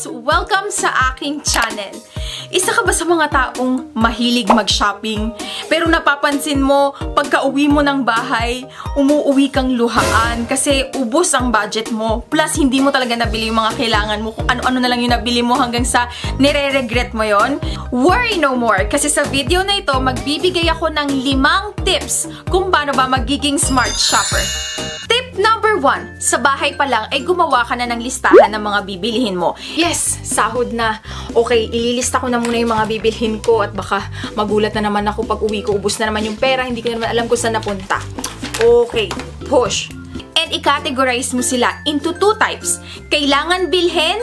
loves! Welcome sa aking channel. Isa ka ba sa mga taong mahilig mag-shopping? Pero napapansin mo, pagka-uwi mo ng bahay, umuuwi kang luhaan kasi ubos ang budget mo. Plus, hindi mo talaga nabili yung mga kailangan mo. Kung ano-ano na lang yung nabili mo hanggang sa nire-regret mo yon. Worry no more! Kasi sa video na ito, magbibigay ako ng 5 tips kung paano ba magiging smart shopper. Tip number 1, sa bahay pa lang ay gumawa ka na ng listahan ng mga bibilihin mo. Yes, sahod na. Okay, ililista ko na muna yung mga bibilhin ko at baka magulat na naman ako pag uwi ko. Ubus na naman yung pera, hindi ko naman alam kung saan napunta. Okay, push. And i-categorize mo sila into 2 types. Kailangan bilhin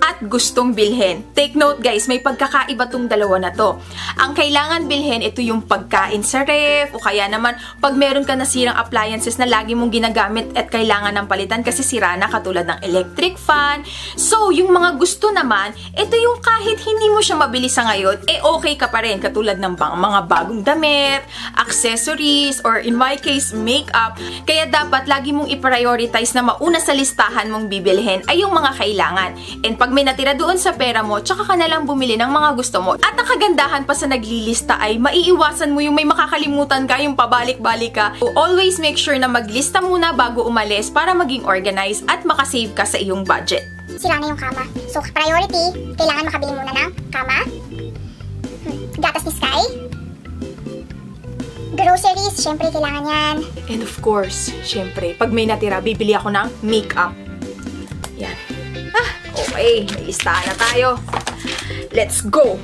at gustong bilhin. Take note guys, may pagkakaiba tong dalawa na to. Ang kailangan bilhin, ito yung pagkain sa ref, o kaya naman pag meron ka nasirang appliances na lagi mong ginagamit at kailangan ng palitan kasi sira na, katulad ng electric fan. So, yung mga gusto naman, ito yung kahit hindi mo siya mabili sa ngayon, eh okay ka pa rin. Katulad ng mga bagong damit, accessories, or in my case, makeup. Kaya dapat lagi mong i-prioritize na mauna sa listahan mong bibilhin ay yung mga kailangan. And pag may natira doon sa pera mo, tsaka ka na lang bumili ng mga gusto mo. At ang kagandahan pa sa naglilista ay maiiwasan mo yung may makakalimutan ka, yung pabalik-balik ka. So, always make sure na maglista muna bago umalis para maging organized at makasave ka sa iyong budget. Sira na yung kama. So, priority, kailangan makabili muna ng kama, gatas ni Sky, groceries, syempre kailangan yan. And of course, syempre, pag may natira, bibili ako ng makeup. Yan. Okay, may listahan na tayo. Let's go!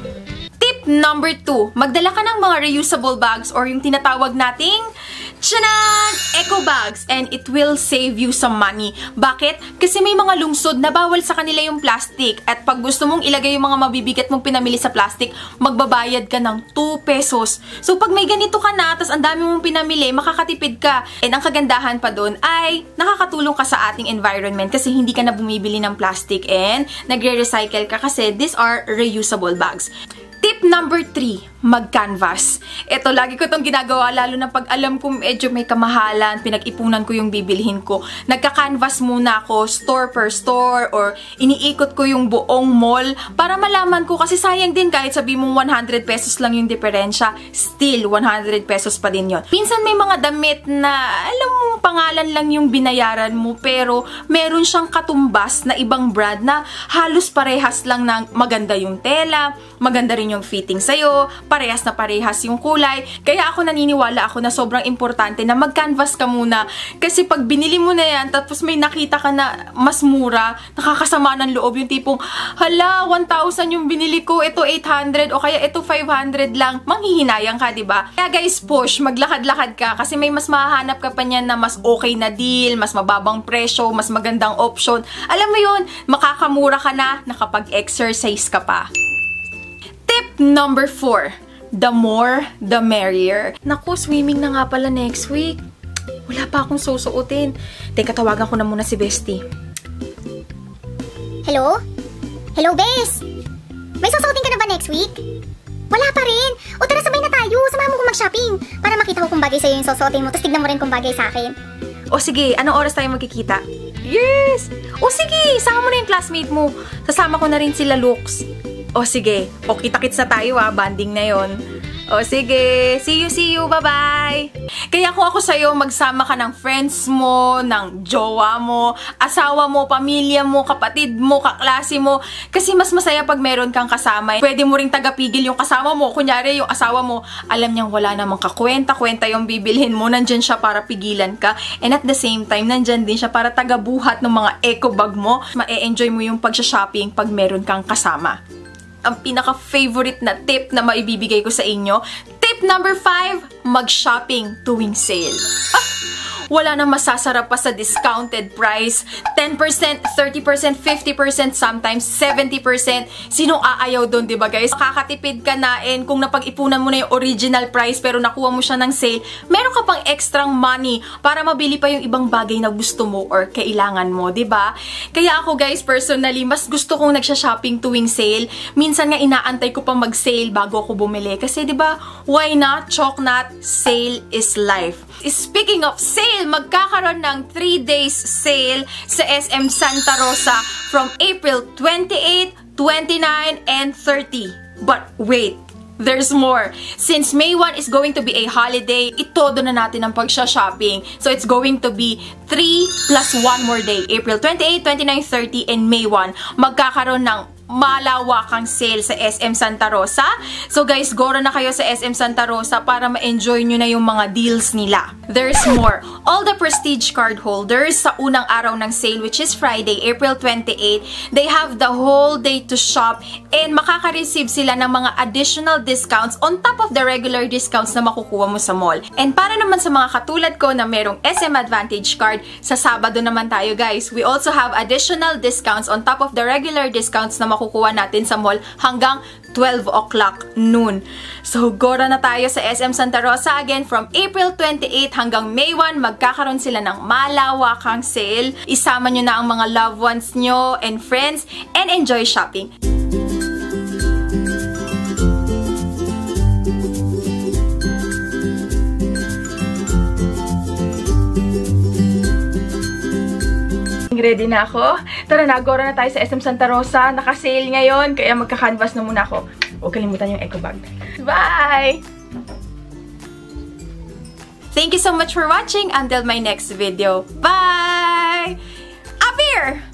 Tip number 2, magdala ka ng mga reusable bags or yung tinatawag nating tchanan! Eco bags, and it will save you some money. Bakit? Kasi may mga lungsod na bawal sa kanila yung plastic at pag gusto mong ilagay yung mga mabibigat mong pinamili sa plastic, magbabayad ka ng 2 pesos. So pag may ganito ka na, tas ang dami mong pinamili, makakatipid ka. And ang kagandahan pa doon ay nakakatulong ka sa ating environment kasi hindi ka na bumibili ng plastic and nagre-recycle ka kasi these are reusable bags. Tip number 3, mag-canvas. Ito, lagi ko itong ginagawa, lalo na pag alam ko medyo may kamahalan, pinag-ipunan ko yung bibilhin ko. Nagka-canvas muna ako, store per store, or iniikot ko yung buong mall para malaman ko, kasi sayang din kahit sabi mong 100 pesos lang yung diferensya, still 100 pesos pa din yon. Minsan may mga damit na, alam mo, pangalan lang yung binayaran mo, pero meron siyang katumbas na ibang brand na halos parehas lang na maganda yung tela, maganda rin yung fitting sa'yo, parehas na parehas yung kulay. Kaya ako naniniwala ako na sobrang importante na mag-canvas ka muna. Kasi pag binili mo na yan, tapos may nakita ka na mas mura, nakakasama ng loob yung tipong, hala, 1,000 yung binili ko, ito 800, o kaya ito 500 lang. Manghihinayang ka, diba? Kaya guys, push, maglakad-lakad ka kasi may mas mahahanap ka pa niyan na mas okay na deal, mas mababang presyo, mas magandang option. Alam mo yun, makakamura ka na, nakapag-exercise ka pa. Tip number 4, the more, the merrier. Naku, swimming na nga pala next week. Wala pa akong susuotin. Teka, tawagan ko na muna si Bestie. Hello? Hello, Bes? May susuotin ka na ba next week? Wala pa rin. O tara, sabay na tayo. Samahan mo kong mag-shopping para makita ko kung bagay sa'yo yung susuotin mo, tapos tignan mo rin kung bagay sa akin. O sige, anong oras tayo magkikita? Yes! O sige, sama mo na yung classmate mo. Sasama ko na rin sila Lux. O sige, o kita-kits na tayo banding na yon. O sige, see you, bye-bye! Kaya kung ako sa'yo, magsama ka ng friends mo, ng jowa mo, asawa mo, pamilya mo, kapatid mo, kaklase mo. Kasi mas masaya pag meron kang kasama. Pwede mo ring tagapigil yung kasama mo. Kunyari, yung asawa mo, alam niyang wala namang kakwenta-kwenta yung bibilhin mo. Nandyan siya para pigilan ka. And at the same time, nandyan din siya para tagabuhat ng mga eco bag mo. Ma-enjoy mo yung pag-shopping pag meron kang kasama. Ang pinaka-favorite na tip na maibibigay ko sa inyo. Tip number 5, mag-shopping tuwing sale. Wala na masasarap pa sa discounted price. 10%, 30%, 50%, sometimes 70%. Sinong aayaw doon, diba guys? Makakatipid ka na, and kung napag-ipunan mo na yung original price pero nakuha mo siya ng sale, meron ka pang extra money para mabili pa yung ibang bagay na gusto mo or kailangan mo, diba? Kaya ako guys, personally, mas gusto kong nagsha-shopping tuwing sale. Minsan nga inaantay ko pa mag-sale bago ako bumili. Kasi diba, why not? Choknat, sale is life. Speaking of sale, Dahil magkakaroon ng 3 days sale sa SM Santa Rosa from April 28, 29, and 30. But wait, there's more. Since May 1 is going to be a holiday, itodo na natin ang pagsha-shopping. So it's going to be 3 plus 1 more day. April 28, 29, 30, and May 1. Magkakaroon ng malawakang sale sa SM Santa Rosa. So guys, goro na kayo sa SM Santa Rosa para ma-enjoy nyo na yung mga deals nila. There's more. All the Prestige card holders sa unang araw ng sale, which is Friday, April 28, they have the whole day to shop and makaka-receive sila ng mga additional discounts on top of the regular discounts na makukuha mo sa mall. And para naman sa mga katulad ko na merong SM Advantage card, sa Sabado naman tayo guys. We also have additional discounts on top of the regular discounts na makukuha natin sa mall hanggang 12 o'clock noon. So, gora na tayo sa SM Santa Rosa again from April 28 hanggang May 1. Magkakaroon sila ng malawakang sale. Isama nyo na ang mga loved ones nyo and friends and enjoy shopping. Ready na ako. Tara na, gora na tayo sa SM Santa Rosa. Naka-sale ngayon, kaya magka-canvas na muna ako. Huwag kalimutan yung eco bag. Bye! Thank you so much for watching. Until my next video. Bye! Up here!